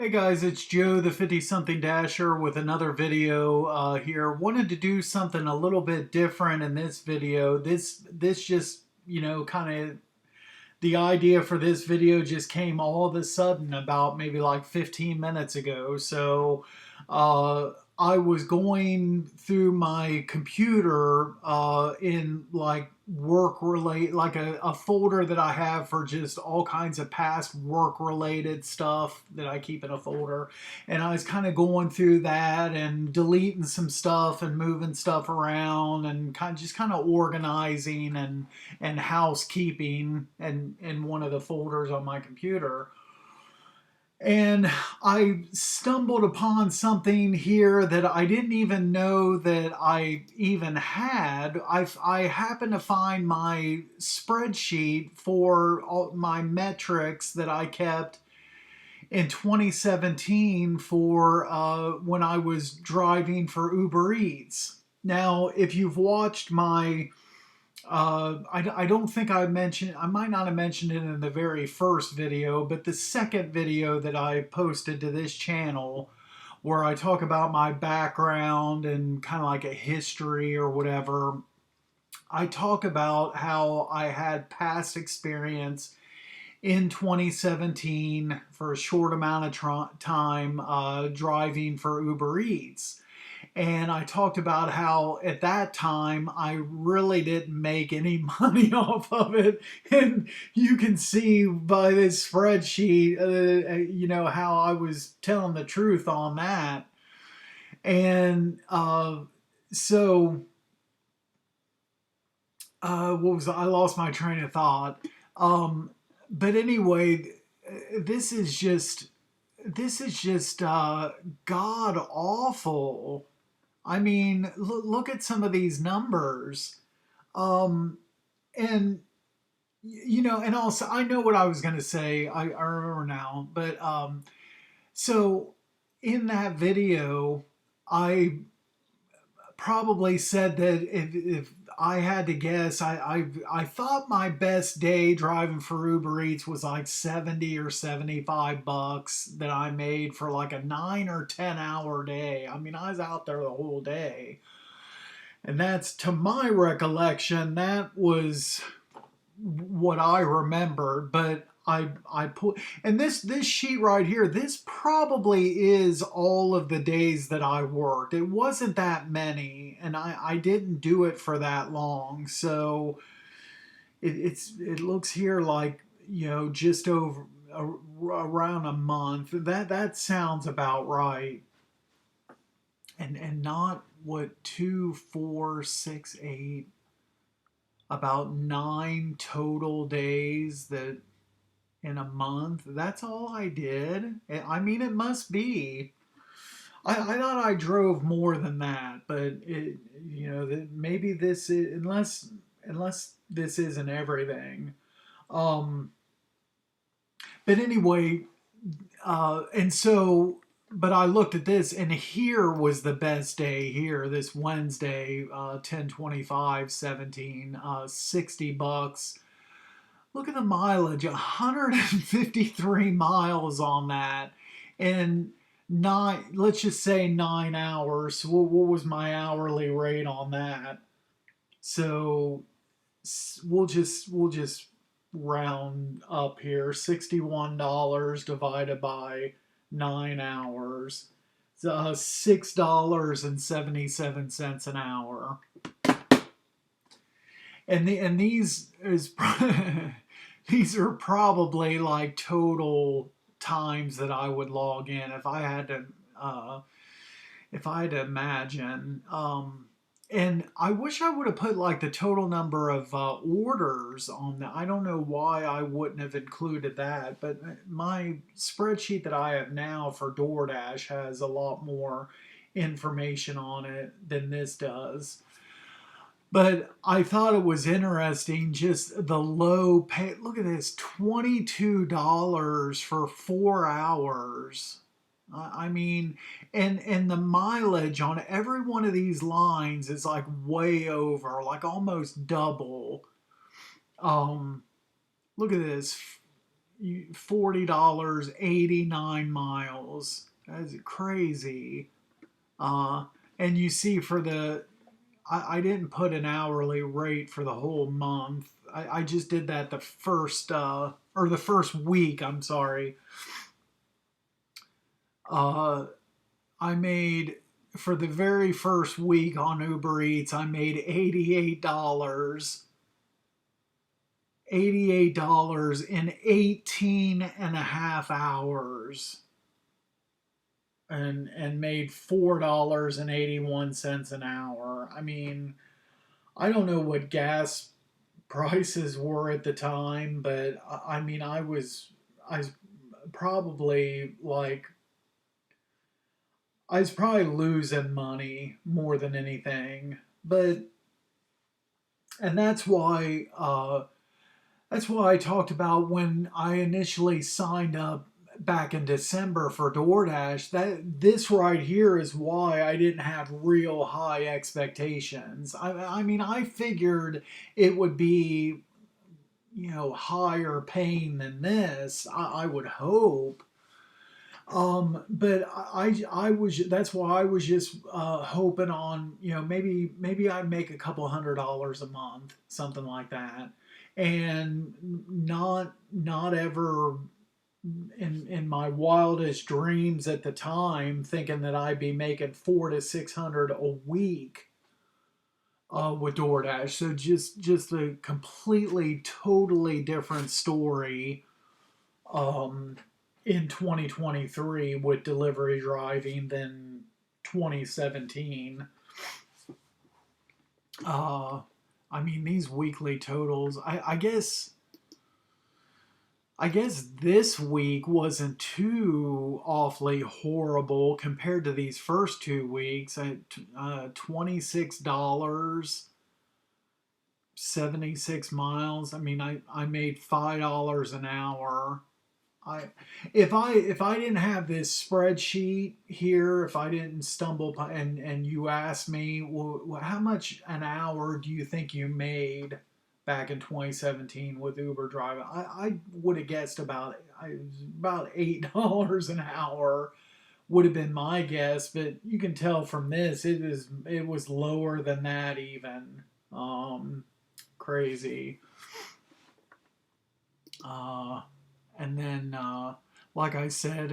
Hey guys, it's Joe, the 50-something Dasher, with another video here. Wanted to do something a little bit different in this video. This just, kind of the idea for this video just came all of a sudden about maybe like 15 minutes ago. So uh, I was going through my computer in like work relate like a folder that I have for just all kinds of past work related stuff that I keep in a folder, and I was kind of going through that and deleting some stuff and moving stuff around and kind of organizing and housekeeping and in one of the folders on my computer. And I stumbled upon something here that I didn't even know that I even had. I happened to find my spreadsheet for all my metrics that I kept in 2017 for when I was driving for Uber Eats. Now, if you've watched my I don't think I might not have mentioned it in the very first video, but the second video that I posted to this channel, where I talk about my background and kind of like a history or whatever, I talk about how I had past experience in 2017 for a short amount of time driving for Uber Eats. And I talked about how at that time I really didn't make any money off of it. And you can see by this spreadsheet, how I was telling the truth on that. And so, what was I lost my train of thought. But anyway, this is just god awful. I mean, look at some of these numbers. Um, and, and also, I know what I was going to say. I remember now. But so in that video, I probably said that if I had to guess, I thought my best day driving for Uber Eats was like 70 or 75 bucks that I made for like a 9 or 10 hour day. I mean, I was out there the whole day. And that's, to my recollection, that was what I remembered. But I put, and this sheet right here, this probably is all of the days that I worked. It wasn't that many, and I didn't do it for that long. So it looks here like, just over around a month. That sounds about right. And not what, 2, 4, 6, 8, about 9 total days that in a month. That's all I did. I mean, it must be. I thought I drove more than that, but maybe this is, unless this isn't everything. Um, but anyway, and so, but I looked at this, and here was the best day here, this Wednesday, 10/25/17, 60 bucks. Look at the mileage, 153 miles on that. And let's just say 9 hours. So what was my hourly rate on that? So we'll just round up here. $61 divided by 9 hours. $6.77 an hour. And these is these are probably like total times that I would log in if I had to imagine. And I wish I would have put like the total number of orders on that. I don't know why I wouldn't have included that, but my spreadsheet that I have now for DoorDash has a lot more information on it than this does. But I thought it was interesting, just the low pay. Look at this, $22 for 4 hours. I mean, and the mileage on every one of these lines is like way over, like almost double. Um, Look at this. $40, 89 miles. That's crazy. Uh, and you see for I didn't put an hourly rate for the whole month. I just did that the first, or the first week, I'm sorry. Uh, I made, for the very first week on Uber Eats, I made $88. $88 in 18 and a half hours, and made $4.81 an hour. I mean, I don't know what gas prices were at the time, but I mean, I was probably like, I was probably losing money more than anything. But, and that's why I talked about when I initially signed up back in December for DoorDash. That this right here is why I didn't have real high expectations. I mean, I figured it would be, higher paying than this. I would hope. But I was, that's why I was just hoping on, maybe I'd make a couple $100 a month, something like that, and not ever in my wildest dreams at the time thinking that I'd be making 400 to 600 a week with DoorDash. So just a completely totally different story um, in 2023 with delivery driving than 2017. Uh, I mean, these weekly totals, I guess this week wasn't too awfully horrible compared to these first 2 weeks. $26, 76 miles. I mean, I made $5 an hour. I if I didn't have this spreadsheet here, if I didn't stumble and you asked me, well, how much an hour do you think you made back in 2017 with Uber driving? I would have guessed about $8 an hour would have been my guess, but you can tell from this it was lower than that even. Crazy. Uh, and then like I said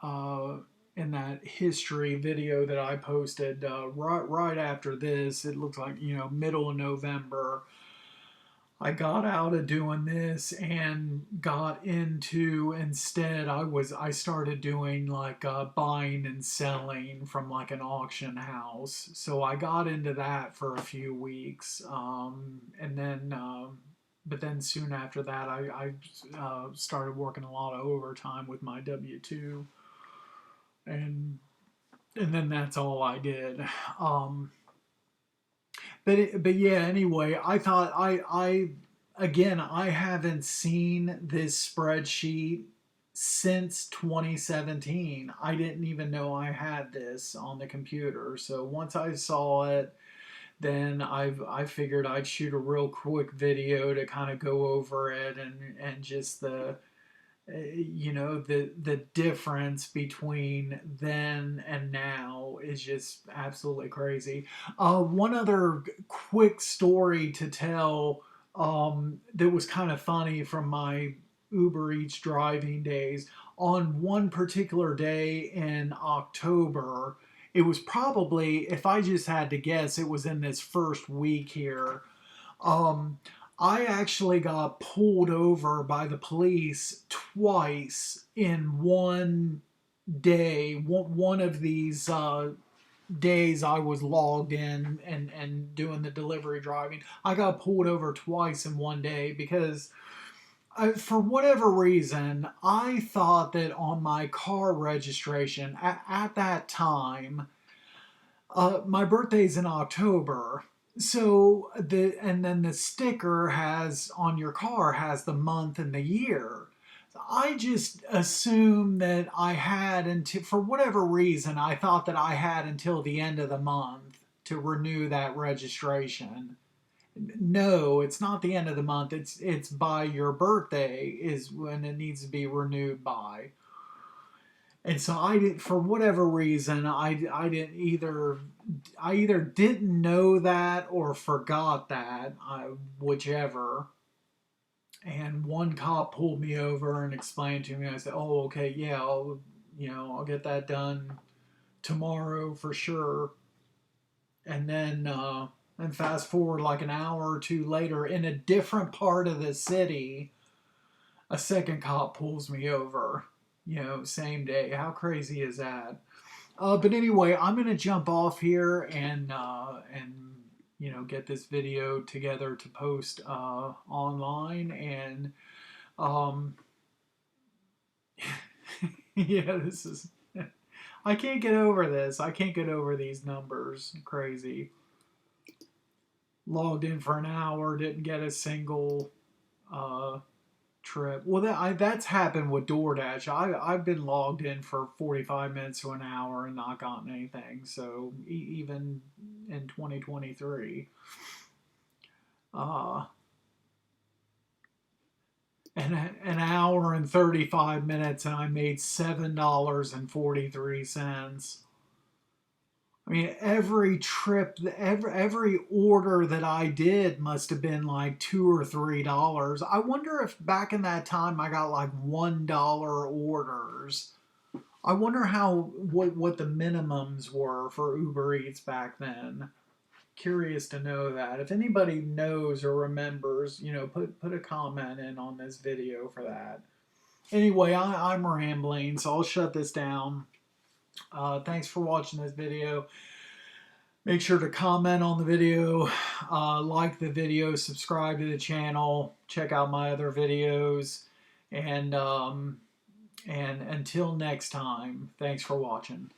uh, in that history video that I posted right after this, it looks like middle of November. I got out of doing this and got into, instead I started doing like buying and selling from like an auction house. So I got into that for a few weeks, and then but then soon after that I started working a lot of overtime with my W-2, and then that's all I did. Um, but yeah, anyway, I thought I again, I haven't seen this spreadsheet since 2017. I didn't even know I had this on the computer. So once I saw it, then I figured I'd shoot a real quick video to kind of go over it, and just the difference between then and now is just absolutely crazy. One other quick story to tell that was kind of funny from my Uber Eats driving days. On one particular day in October, it was probably, if I just had to guess, it was in this first week here. um, I actually got pulled over by the police twice in one day. One of these days I was logged in and doing the delivery driving, I got pulled over twice in one day because for whatever reason, I thought that on my car registration at that time, my birthday's in October. So and then the sticker has on your car has the month and the year. I just assumed that I had until, for whatever reason, I thought that I had until the end of the month to renew that registration. No, it's not the end of the month. It's by your birthday is when it needs to be renewed by. And so I did, for whatever reason, I didn't either. I either didn't know that or forgot that, whichever. And one cop pulled me over and explained to me. I said, "Oh, okay, yeah, I'll get that done tomorrow for sure." And then, and fast forward like an hour or two later, in a different part of the city, a second cop pulls me over. Same day. How crazy is that? But anyway, I'm gonna jump off here and get this video together to post online and um, yeah, this is. I can't get over this. I can't get over these numbers. Crazy. Logged in for an hour, didn't get a single uh, trip. Well, that's happened with DoorDash. I've been logged in for 45 minutes to an hour and not gotten anything. So even in 2023, uh, and an hour and 35 minutes, and I made $7.43. I mean, every trip, every order that I did must have been like $2 or $3. I wonder if back in that time I got like $1 orders. I wonder what the minimums were for Uber Eats back then. Curious to know that. If anybody knows or remembers, put a comment in on this video for that. Anyway, I'm rambling, so I'll shut this down. Thanks for watching this video. Make sure to comment on the video, like the video, subscribe to the channel, check out my other videos, and until next time, thanks for watching.